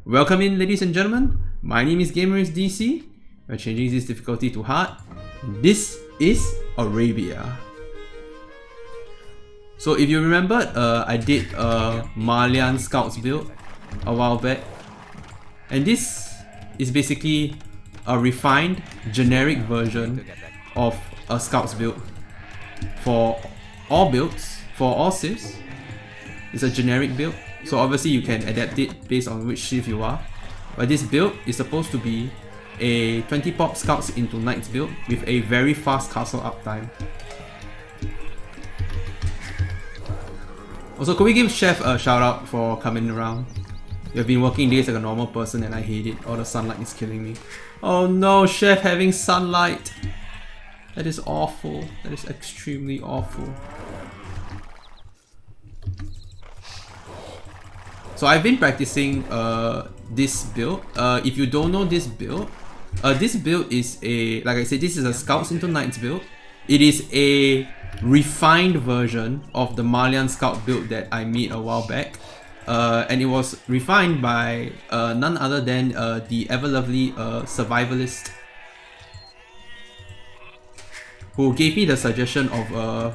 Welcome in, ladies and gentlemen. My name is gamerisdc. We're changing this difficulty to hard. This is Arabia. So if you remember, I did a Malian Scouts build a while back. And this is basically a refined, generic version of a Scouts build. For all builds, for all civs, it's a generic build. So obviously you can adapt it based on which civ you are. But this build is supposed to be a 20 pop Scouts into Knights build with a very fast castle uptime. Also, could we give Chef a shout out for coming around? You've been working days like a normal person and I hate it. All the sunlight is killing me. Oh no, Chef having sunlight! That is awful. That is extremely awful. So I've been practicing this build. If you don't know this build is a, like I said, this is a Scouts into Knights build. It is a refined version of the Malian Scout build that I made a while back. And it was refined by none other than the ever lovely survivalist, who gave me the suggestion of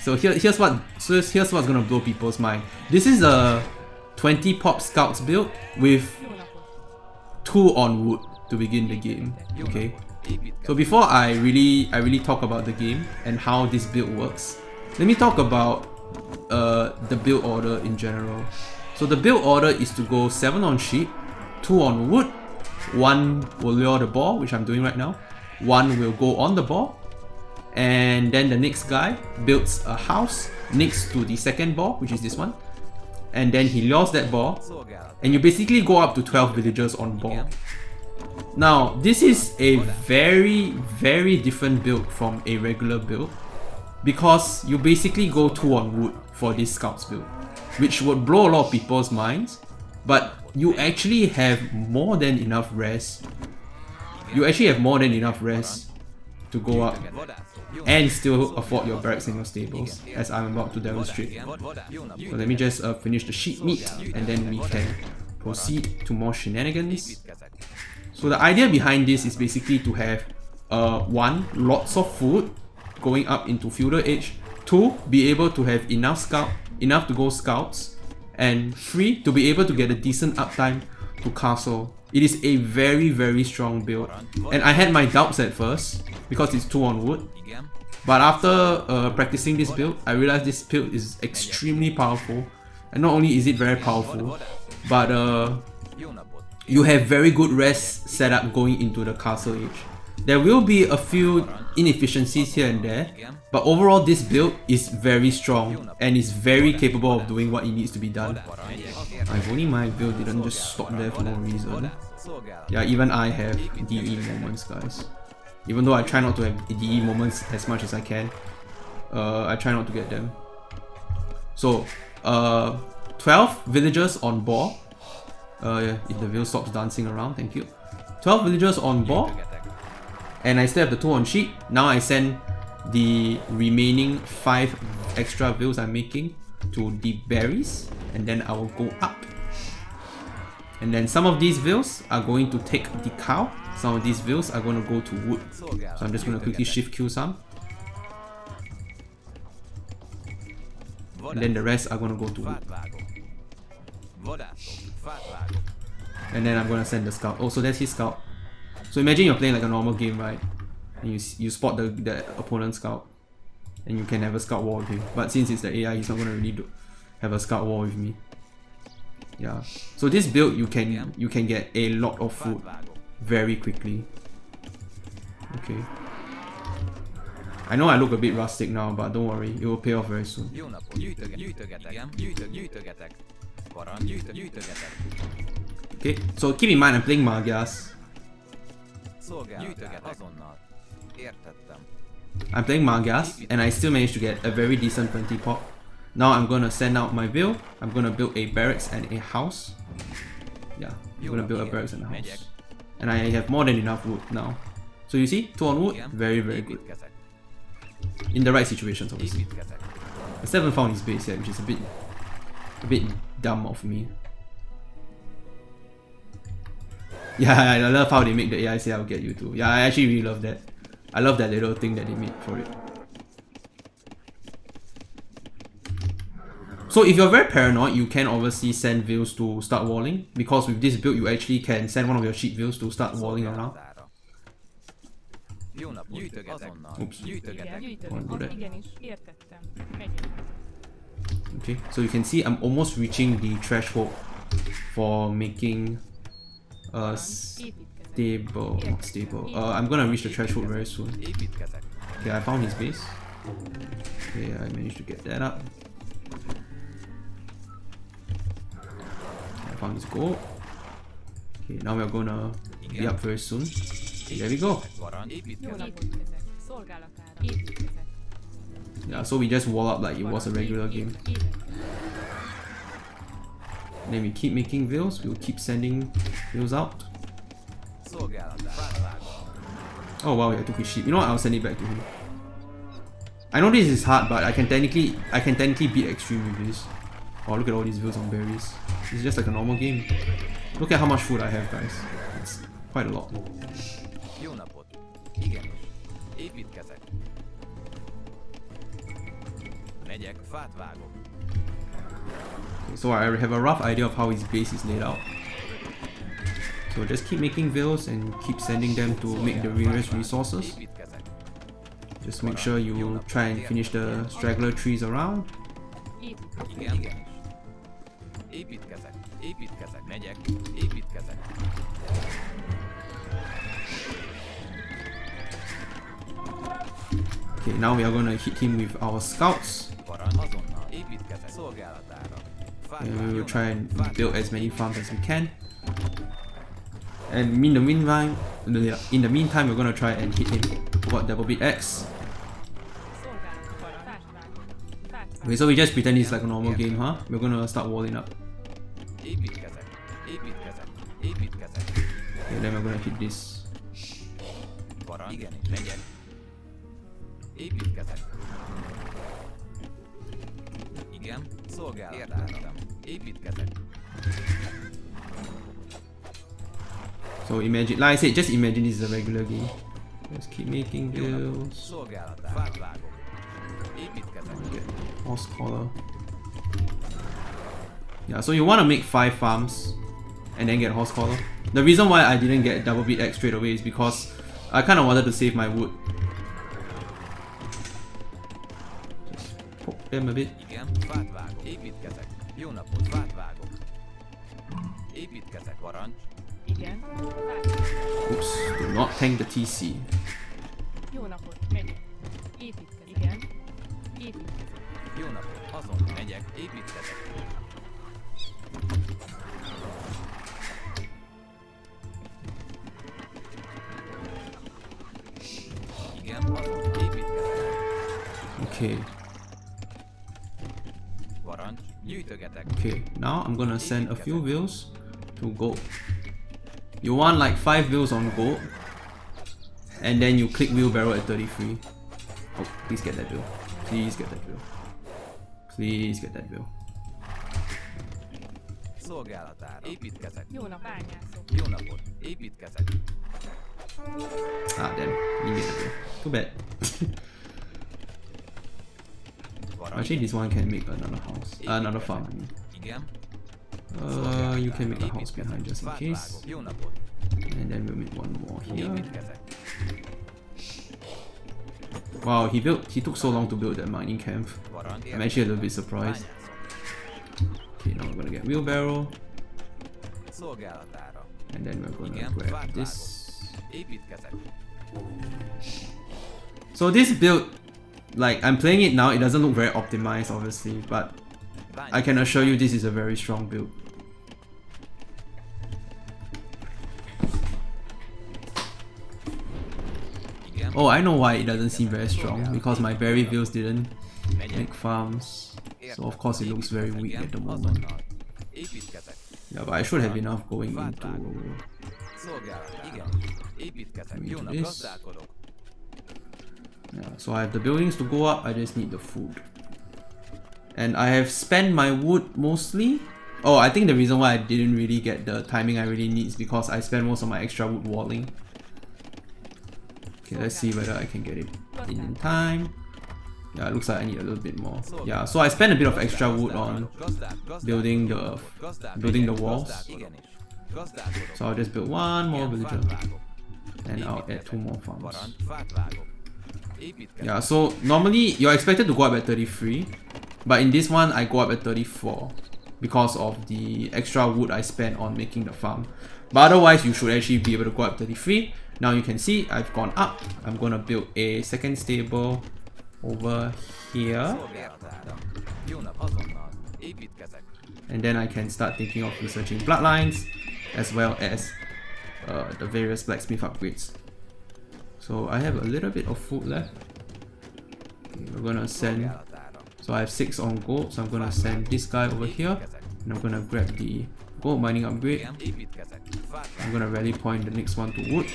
so here's what's gonna blow people's mind. This is a 20 pop Scouts build with 2 on wood to begin the game. Okay. So before I really talk about the game and how this build works, let me talk about the build order in general. So the build order is to go 7 on sheep, 2 on wood, 1 will lure the ball, which I'm doing right now, 1 will go on the ball, and then the next guy builds a house next to the second ball, which is this one, and then he lures that ball, and you basically go up to 12 villagers on ball. Now, this is a very different build from a regular build, because you basically go 2 on wood for this Scouts build, which would blow a lot of people's minds, but you actually have more than enough rest. You actually have more than enough rest to go up and still afford your barracks and your stables, as I'm about to demonstrate. So let me just finish the sheep meat and then we can proceed to more shenanigans. So the idea behind this is basically to have 1, lots of food going up into feudal age, 2, be able to have enough to go Scouts, and 3, to be able to get a decent uptime to castle. It is a very strong build, and I had my doubts at first because it's 2 on wood, but after practicing this build, I realized this build is extremely powerful. And not only is it very powerful, but you have very good rest setup going into the castle age. There will be a few inefficiencies here and there, but overall this build is very strong and is very capable of doing what it needs to be done. If only my build didn't just stop there for no reason. Yeah, even I have DE moments, guys. Even though I try not to have DE moments as much as I can, I try not to get them. So, 12 villagers on ball. If the wheel stops dancing around, thank you. 12 villagers on ball. And I still have the 2 on sheep. Now I send the remaining 5 extra vills I'm making to the berries, and then I will go up. And then some of these vills are going to take the cow, some of these vills are going to go to wood. So I'm just going to quickly shift queue some. And then the rest are going to go to wood. And then I'm going to send the scout. Oh, so that's his scout. So imagine you're playing like a normal game, right? And you spot the opponent's scout, and you can have a scout war with him. But since it's the AI, he's not gonna really have a scout war with me. Yeah. So this build, you can get a lot of food very quickly. Okay. I know I look a bit rustic now, but don't worry, it will pay off very soon. Okay. So keep in mind, I'm playing Magias. I'm playing Magias and I still managed to get a very decent 20 pop. Now I'm gonna send out my build. I'm gonna build a barracks and a house. Yeah, I'm gonna build a barracks and a house. And I have more than enough wood now. So you see, 2 on wood, very good. In the right situations, obviously. I still haven't found his base yet, which is a bit dumb of me. Yeah, I love how they make the AI say I'll get you too. Yeah, I actually really love that. I love that little thing that they made for it. So if you're very paranoid, you can obviously send Veils to start walling, because with this build you actually can send one of your cheap Veils to start walling around. Oops. Won't do that. Okay, so you can see I'm almost reaching the threshold for making stable, not stable. I'm gonna reach the threshold very soon. Okay, I found his base. Okay, I managed to get that up. I found his gold. Okay, now we're gonna be up very soon. Okay, there we go. Yeah, so we just wall up like it was a regular game. And then we keep making Veils, we'll keep sending Veils out. Oh wow, I took his sheep. You know what, I'll send it back to him. I know this is hard, but I can technically beat Extreme with this. Oh, look at all these Veils on berries. It's just like a normal game. Look at how much food I have, guys. It's quite a lot. Okay, so I have a rough idea of how his base is laid out. So just keep making Veils and keep sending them to make the various resources. Just make sure you try and finish the straggler trees around. Okay, now we are going to hit him with our scouts. And we will try and build as many farms as we can. And in the meantime, we're going to try and hit him. Got double beat X. Okay, so we just pretend it's like a normal game, huh? We're going to start walling up. Okay, then we're going to hit this. So imagine, like I said, just imagine this is a regular game. Just keep making Veils. Okay, horse collar. Yeah, so you want to make 5 farms and then get horse collar. The reason why I didn't get double beat X straight away is because I kind of wanted to save my wood. Just poke them a bit. Oops, do not tank the TC. Okay. Okay, now I'm gonna send a few Veils to gold. You want like 5 Veils on gold, and then you click wheelbarrow at 33. Oh, please get that Veil. Please get that Veil. Please get that Veil. Ah, damn. You made the Veil. Too bad. Actually, this one can make another house. Another farm. You can make a house behind just in case. And then we'll make one more here. Wow, he took so long to build that mining camp. I'm actually a little bit surprised. Okay, now we're gonna get wheelbarrow. And then we're gonna grab this. So this build, like I'm playing it now, it doesn't look very optimized obviously, but I can assure you this is a very strong build. Oh, I know why it doesn't seem very strong, because my berry Veils didn't make farms, so of course it looks very weak at the moment. Yeah, but I should have enough going into this. Yeah, so I have the buildings to go up, I just need the food. And I have spent my wood mostly. Oh, I think the reason why I didn't really get the timing I really need is because I spent most of my extra wood walling. Okay, let's see whether I can get it in time. Yeah, it looks like I need a little bit more. Yeah, so I spent a bit of extra wood on building the walls. So I'll just build one more villager. And I'll add 2 more farms. Yeah, so normally you're expected to go up at 33, but in this one I go up at 34 because of the extra wood I spent on making the farm. But otherwise you should actually be able to go up 33. Now you can see I've gone up. I'm gonna build a second stable over here. And then I can start thinking of researching bloodlines as well as the various blacksmith upgrades. So I have a little bit of food left. Okay, we're gonna send. So I have 6 on gold, so I'm gonna send this guy over here, and I'm gonna grab the gold mining upgrade. I'm gonna rally point the next one to wood.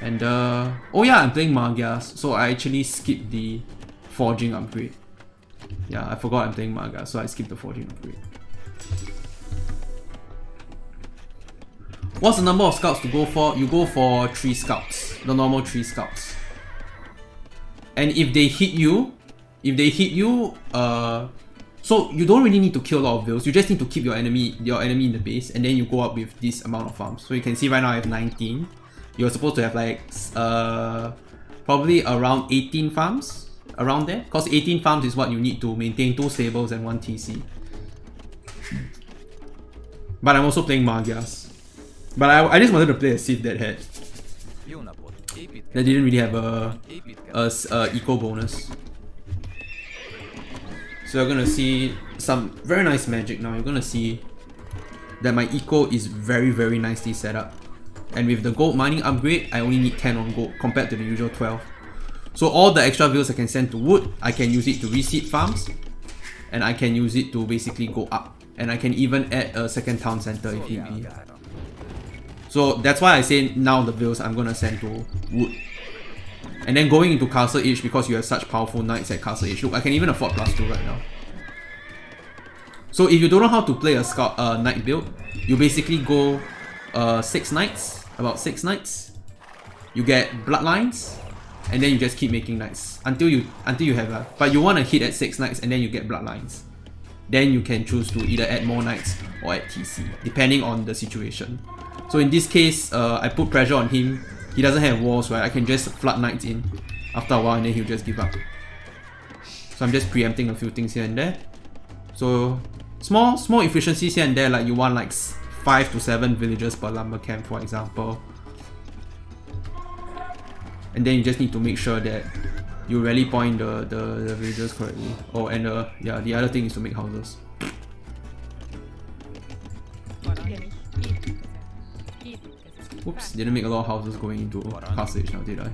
And oh yeah, I'm playing Magias, so I actually skipped the forging upgrade. Yeah, I forgot I'm playing Magias, so I skipped the forging upgrade. What's the number of scouts to go for? You go for 3 scouts, the normal 3 scouts. And if they hit you, so you don't really need to kill a lot of vills. You just need to keep your enemy in the base, and then you go up with this amount of farms. So you can see right now I have 19. You're supposed to have like probably around 18 farms around there, because 18 farms is what you need to maintain 2 stables and 1 TC. But I'm also playing Magias. But I just wanted to play a Sith that didn't really have a eco bonus. So you're gonna see some very nice magic now. You're gonna see that my eco is very nicely set up. And with the gold mining upgrade, I only need 10 on gold compared to the usual 12. So all the extra vills I can send to wood, I can use it to reseed farms, and I can use it to basically go up. And I can even add a second town center if need be. So that's why I say now the vills I'm gonna send to wood. And then going into Castle Age, because you have such powerful knights at Castle Age. Look, I can even afford +2 right now. So if you don't know how to play a knight build, you basically go 6 knights, about 6 knights. You get bloodlines, and then you just keep making knights until you have a. But you want to hit at 6 knights, and then you get bloodlines. Then you can choose to either add more knights or add TC, depending on the situation. So in this case, I put pressure on him. He doesn't have walls, right? I can just flood knights in after a while, and then he'll just give up. So I'm just preempting a few things here and there. So small efficiencies here and there, like you want like 5 to 7 villagers per lumber camp, for example. And then you just need to make sure that you rally point the villagers correctly. Oh, and yeah, the other thing is to make houses. Oops, didn't make a lot of houses going into passage now, did I?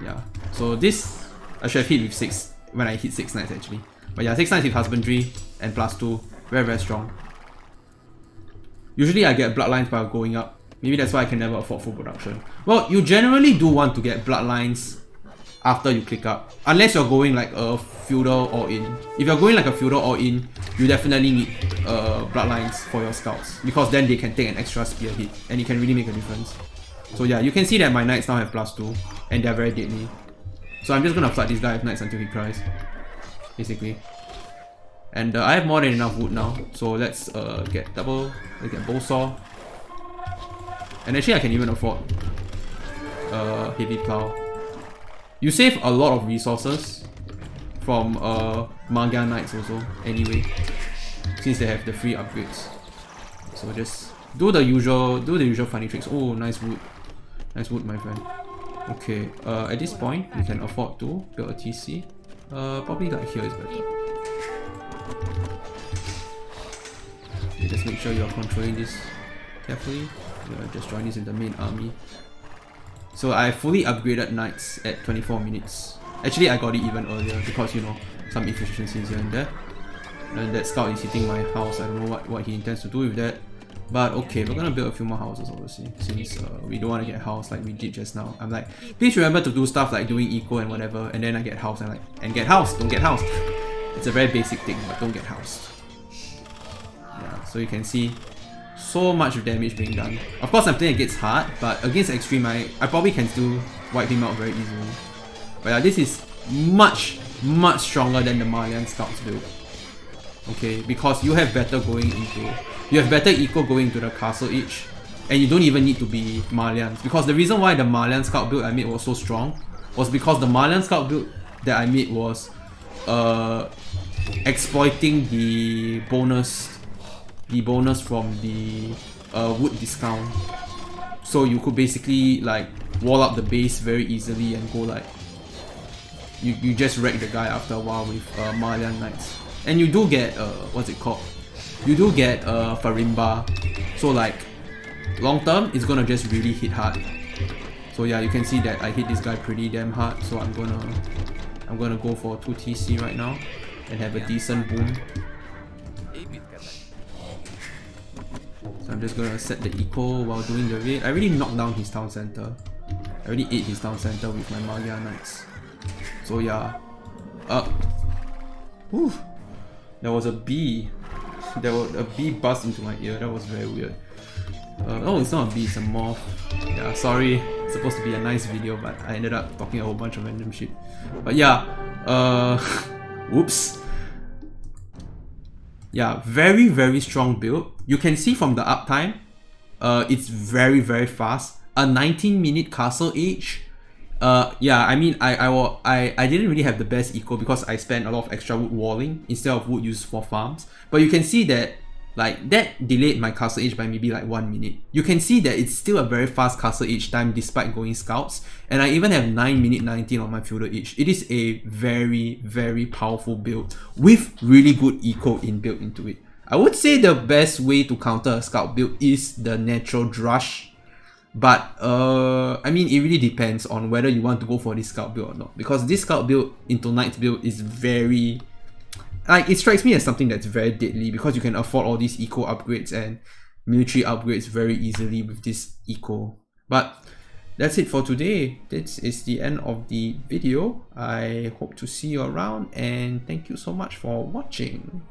Yeah, so this I should have hit with 6 when I hit 6 knights actually. But yeah, 6 knights with husbandry and +2, very strong. Usually I get bloodlines by going up. Maybe that's why I can never afford full production. Well, you generally do want to get bloodlines after you click up, unless you're going like a feudal all-in. If you're going like a feudal all-in, you definitely need bloodlines for your scouts, because then they can take an extra spear hit and it can really make a difference. So yeah, you can see that my knights now have +2 and they're very deadly. So I'm just gonna flood this guy with knights until he cries, basically. And I have more than enough wood now, so let's get bow saw. And actually I can even afford heavy plow. You save a lot of resources from Magia Knights also, anyway, since they have the free upgrades. So just do the usual funny tricks. Oh, nice wood, my friend. Okay, at this point you can afford to build a TC. Probably like here is better. Okay, just make sure you are controlling this carefully. Just join this in the main army. So I fully upgraded knights at 24 minutes. Actually, I got it even earlier because, you know, some efficiencies here and there. And that scout is hitting my house. I don't know what he intends to do with that. But okay, we're gonna build a few more houses obviously, since we don't want to get house like we did just now. I'm like, please remember to do stuff like doing eco and whatever, and then I get house and like, and get house, don't get house. It's a very basic thing, but don't get house. Yeah, so you can see so much damage being done. Of course I'm playing against hard, but against extreme I probably can still wipe him out very easily. But yeah, this is much stronger than the Marlian Scouts build. Okay, because you have better eco going into the castle age, and you don't even need to be Marlians. Because the reason why the Marlian Scout build I made was so strong was because the Marlian Scout build that I made was exploiting the bonus from the wood discount. So you could basically like wall up the base very easily and go like you just wreck the guy after a while with Marlian Knights. And you do get what's it called? You do get Farimba. So like long term it's gonna just really hit hard. So yeah, you can see that I hit this guy pretty damn hard. So I'm gonna go for 2 TC right now and have a decent boom. So I'm just gonna set the eco while doing the raid. I already knocked down his town center. I already ate his town center with my Magia Knights. So yeah. Whew. There was a bee. There was a bee buzzed into my ear. That was very weird. Oh, it's not a bee, it's a moth. Yeah, sorry. It's supposed to be a nice video, but I ended up talking a whole bunch of random shit. But yeah, whoops. Yeah, very strong build. You can see from the uptime, it's very fast. A 19-minute castle age. Yeah, I mean, I didn't really have the best eco because I spent a lot of extra wood walling instead of wood used for farms. But you can see that like that delayed my castle age by maybe like 1 minute. You can see that it's still a very fast castle age time despite going scouts, and I even have 9 minute 19 on my feudal age. It is a very powerful build with really good eco inbuilt into it. I would say the best way to counter a scout build is the natural drush. But I mean, it really depends on whether you want to go for this scout build or not, because this scout build into knights build is very, like, it strikes me as something that's very deadly because you can afford all these eco upgrades and military upgrades very easily with this eco. But that's it for today. This is the end of the video. I hope to see you around and thank you so much for watching.